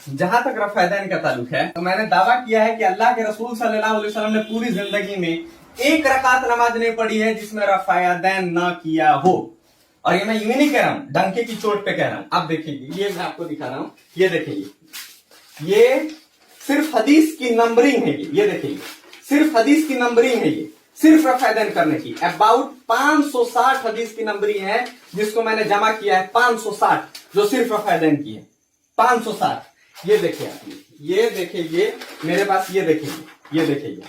जहां तक रफ़ादान का ताल्लुक है तो मैंने दावा किया है कि अल्लाह के रसूल सल्लल्लाहु अलैहि वसल्लम ने पूरी जिंदगी में एक रकात नमाज नहीं पढ़ी है जिसमें रफ़ादान ना किया हो। और ये मैं यूं नहीं कह रहा हूं, डंके की चोट पे कह रहा हूं। आप देखिए, ये मैं आपको दिखा रहा हूं, ये देखिए, ये सिर्फ हदीस की नंबरिंग है। ये देखिए, सिर्फ हदीस की नंबरिंग है। ये सिर्फ रफ़ादान करने की अबाउट 560 हदीस की नंबरिंग है जिसको मैंने जमा किया है। 560 जो सिर्फ रफ़ादान की है, 560। ये देखिए आप, ये देखिए, ये मेरे पास, ये देखिए, ये देखिए,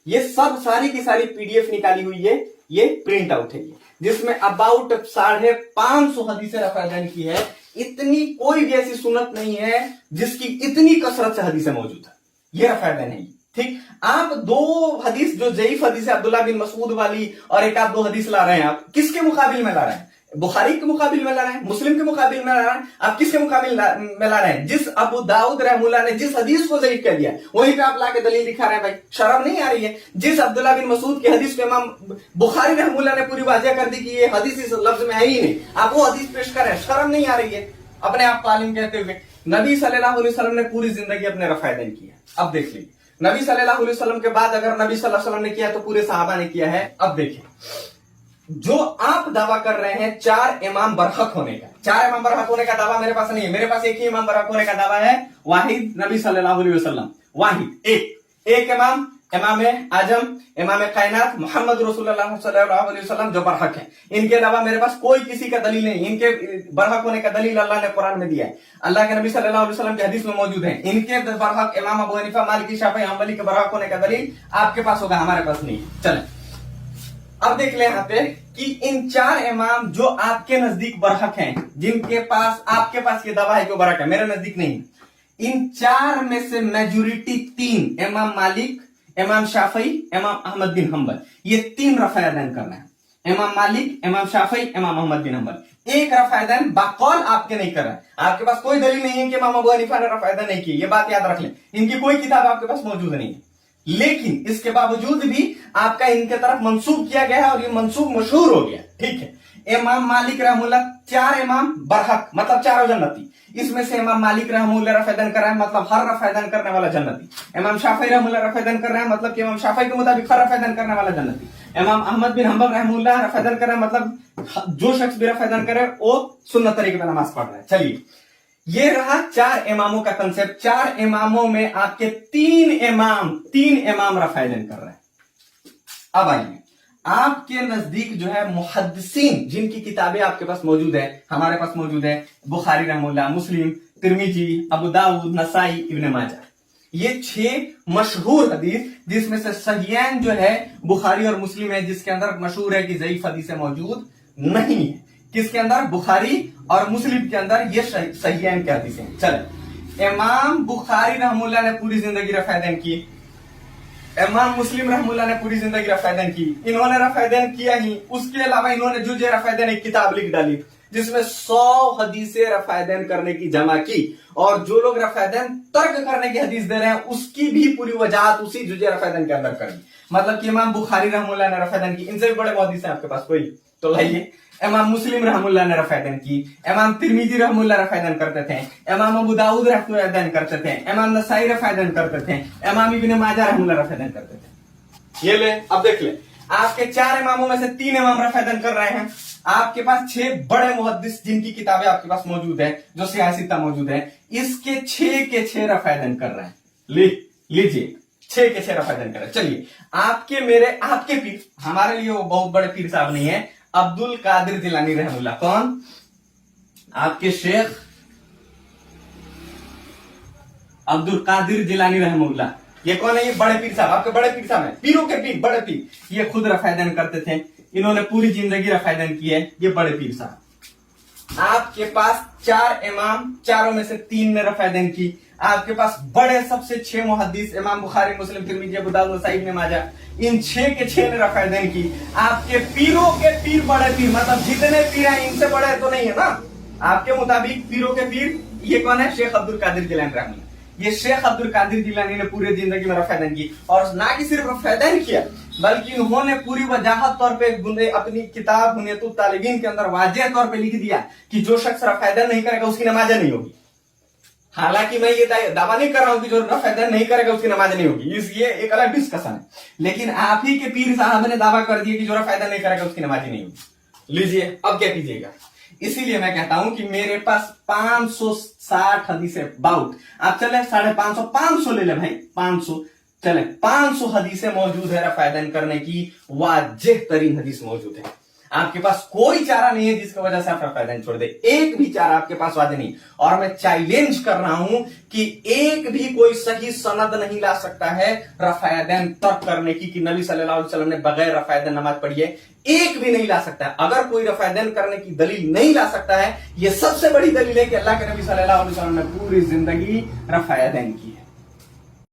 ये सब सारी की सारी पीडीएफ निकाली हुई है। ये प्रिंट आउट है, जिसमें अबाउट 550 हदीसें रफ़ादान की है। इतनी कोई भी ऐसी सुन्नत नहीं है जिसकी इतनी कसरत से हदीसें मौजूद है। ये रफ़ादान है। ठीक, आप दो हदीस जो ज़ईफ हदीस है अब्दुल्लाह बिन मसूद वाली और एक आध दो हदीस ला रहे हैं, आप किसके मुकाबिल में ला रहे हैं? बुखारी के मुकाबिल में ला रहे हैं, मुस्लिम के मुकाबिल में ला रहे हैं। आप किसके मुकाबिल में ला रहे हैं? जिस अबू दाऊद रहमुल्लाह ने जिस हदीस को ज़ईफ कह दिया वहीं पे आप लाके दलील दिखा रहे हैं। भाई शर्म नहीं आ रही है? जिस अब्दुल्लाह बिन मसूद की हदीस पे इमाम बुखारी रहमुल्लाह ने पूरी वाज़ेह कर दी कि ये हदीस इस लफ्ज में है ही नहीं, आप वो हदीस पेश कर रहे हैं। शर्म नहीं आ रही है अपने आप तालीम कहते हुए? नबी सल्लल्लाहु अलैहि वसल्लम ने पूरी जिंदगी अपने रफ़ादान किया। अब देख लीजिए, नबी सल्लल्लाहु अलैहि वसल्लम के बाद अगर नबी सल्लल्लाहु अलैहि वसल्लम ने किया तो पूरे सहाबा ने किया है। अब देखिए, जो आप दावा कर रहे हैं 4 इमाम बरहक होने का, 4 इमाम बरहक होने का दावा मेरे पास नहीं है। मेरे पास एक ही इमाम बरहक होने का दावा है, वाहिद नबी सल्लल्लाहु अलैहि वसल्लम। वाहिद एक इमाम, इमाम आजम, इमाम कायनात मोहम्मद रसूलुल्लाह सल्लल्लाहु अलैहि वसल्लम जो बरहक है। इनके अलावा मेरे पास कोई किसी का दलील नहीं। इनके बरहक होने का दलील अल्लाह ने कुरान में दिया है, अल्लाह के नबी सल्लल्लाहु अलैहि वसल्लम की हदीस में मौजूद है। इनके बरहक इमाम अबू हनीफा, मालिकी, शाफी, हंबली के बरहक होने का दलील आपके पास होगा, हमारे पास नहीं। चलें, अब देख ले यहाँ पे कि इन 4 इमाम जो आपके नजदीक बरहक हैं, जिनके पास आपके पास ये दावा है कि वो बरहक है, मेरे नजदीक नहीं। इन 4 में से मेजोरिटी 3, इमाम मालिक, इमाम शाफी, इमाम अहमद बिन हंबल, ये 3 रफ़ादान कर रहे हैं। इमाम मालिक, इमाम शाफी, इमाम अहमद बिन हंबल। एक रफ़ादान बाकौल आपके नहीं कर रहा है। आपके पास कोई दलील नहीं है कि इमाम अबू हनीफा ने रफ़ादान नहीं की। ये बात याद रख लें, इनकी कोई किताब आपके पास मौजूद नहीं है। लेकिन इसके बावजूद भी आपका इनके तरफ मंसूब किया गया है और ये मंसूब मशहूर हो गया। ठीक है, इमाम मालिक रहमुल्लाह 4 इमाम बरहक, मतलब 4 जन्नती। इसमें से इमाम मालिक रहमुल्लाह रफ़ादान कर रहा है, मतलब हर रफ़ादान करने वाला जन्नती। इमाम शाफी रहमुल्लाह रफ़ादान कर रहा है, मतलब कि इमाम शाफी के मुताबिक हर रफ़ादान करने वाला जन्नती। इमाम अहमद बिन हंबल रहमुल्लाह रफ़ादान कर रहा है, मतलब जो शख्स भी रफ़ादान करे वो सुन्नत तरीके पे नमाज पढ़ रहा है। चलिए, ये रहा 4 इमामों का कंसेप्ट। 4 इमामों में आपके 3 इमाम रफ़ादान कर रहे हैं। अब आइए, आपके नजदीक जो है मुहद्दिसीन जिनकी किताबें आपके पास मौजूद है, हमारे पास मौजूद है, बुखारी रहमुल्लाह, मुस्लिम, तिरमिजी, अबू दाऊद, नसाई, इब्न माजा, ये 6 मशहूर हदीस, जिसमें से सहीहैन जो है बुखारी और मुस्लिम है, जिसके अंदर मशहूर है कि ज़ईफ हदीसें मौजूद नहीं है। किसके अंदर? बुखारी और मुस्लिम के अंदर ये सहीहैन की हदीसें। चले, इमाम बुखारी रहमुल्लाह ने पूरी जिंदगी रफ़ादान की, इमाम मुस्लिम रहमुल्लाह ने पूरी जिंदगी रफ़ादान की। इन्होंने रफ़ादान किया ही, उसके अलावा इन्होंने जुज़े रफ़ादान एक किताब लिख डाली जिसमें 100 हदीसें रफ़ादान करने की जमा की। और जो लोग रफ़ादान तर्क करने की हदीस दे रहे हैं उसकी भी पूरी वजाहत उसी जुज़े रफ़ादान के अंदर कर दी। मतलब कि इमाम बुखारी रहमुल्लाह ने रफ़ादान की, इनसे भी बड़े हदीस है आपके पास कोई? तो लाइए, इमाम मुस्लिम रहमुल्लाह ने रफ़ादान की, इमाम तिरमिजी रहमुल्लाह रफ़ादान करते थे, इमाम अबू दाऊद रफ़ादान करते थे, इमाम नसाई रफ़ादान करते थे, इमाम इब्न माजा रहमुल्लाह रफ़ादान करते थे। ये ले, अब देख ले, आपके 4 इमामों में से 3 इमाम रफ़ादान कर रहे हैं। आपके पास 6 बड़े मुहद्दिस जिनकी किताबें आपके पास मौजूद है, जो सियासिता मौजूद है, इसके 6 के 6 रफ़ादान कर रहे हैं। लीजिए, 6 के 6 रफ़ादान कर रहे हैं। चलिए, आपके पीर, हमारे लिए वो बहुत बड़े पीर साहब नहीं है, अब्दुल कादिर जिलानी रहमुल्लाह। कौन? आपके शेख अब्दुल कादिर जिलानी रहमुल्लाह। ये कौन है? ये बड़े पीर साहब, आपके बड़े पीर साहब हैं, पीरों के पीर, बड़े पीर। ये खुद रफ़ादान करते थे, इन्होंने पूरी जिंदगी रफ़ादान की है, ये बड़े पीर साहब। आपके पास 4 इमाम, 4 में से 3 ने रफ़ादान की। आपके पास बड़े सबसे 6 मुहद्दिस, इमाम बुखारी, मुस्लिम, तिरमिजी, अबू दाऊद, नसाई, इब्न माजा, इन 6 के 6 ने रफ़ादान की। आपके पीरों के पीर बड़े पीर, मतलब जितने पीर हैं इनसे बड़े तो नहीं है ना आपके मुताबिक। पीरों के पीर ये कौन है? शेख अब्दुल कादिर जिलानी रहमुल्लाह। ये शेख अब्दुल कादिर जिलानी ने पूरी जिंदगी में रफ़ादान की, और ना कि सिर्फ रफ़ादान किया बल्कि उन्होंने पूरी वजाहत तौर पे अपनी किताब बुनियतुत तालिबीन के अंदर वाज़ेह तौर पे लिख दिया कि जो शख्स रफ़ादान नहीं करेगा उसकी नमाज नहीं होगी। हालांकि मैं ये दावा नहीं कर रहा हूं कि जो रफ अदैन नहीं करेगा उसकी नमाज नहीं होगी, ये एक अलग डिस्कशन है, लेकिन आप ही के पीर साहब ने दावा कर दिया कि जो रफ अदैन नहीं करेगा उसकी नमाज ही नहीं होगी। लीजिए अब क्या कीजिएगा। इसीलिए मैं कहता हूं कि मेरे पास 560 हदीसें बाउट, आप चले 550 500 ले ले भाई, 500 चले 500 हदीसें मौजूद है रफ अदैन करने की, वाजिह तरीन हदीस मौजूद है। आपके पास कोई चारा नहीं है जिसकी वजह से आप रफ अदैन छोड़ दे, एक भी चारा आपके पास वाजिह नहीं। और मैं चैलेंज कर रहा हूं कि एक भी कोई सही सनद नहीं ला सकता है रफ अदैन तर्क करने की कि नबी सल्लल्लाहु अलैहि वसल्लम ने बगैर रफ अदैन नमाज पढ़ी है, एक भी नहीं ला सकता है। अगर कोई रफ अदैन करने की दलील नहीं ला सकता है, यह सबसे बड़ी दलील है कि अल्लाह के नबी सल्लल्लाहु अलैहि वसल्लम ने पूरी जिंदगी रफ अदैन की।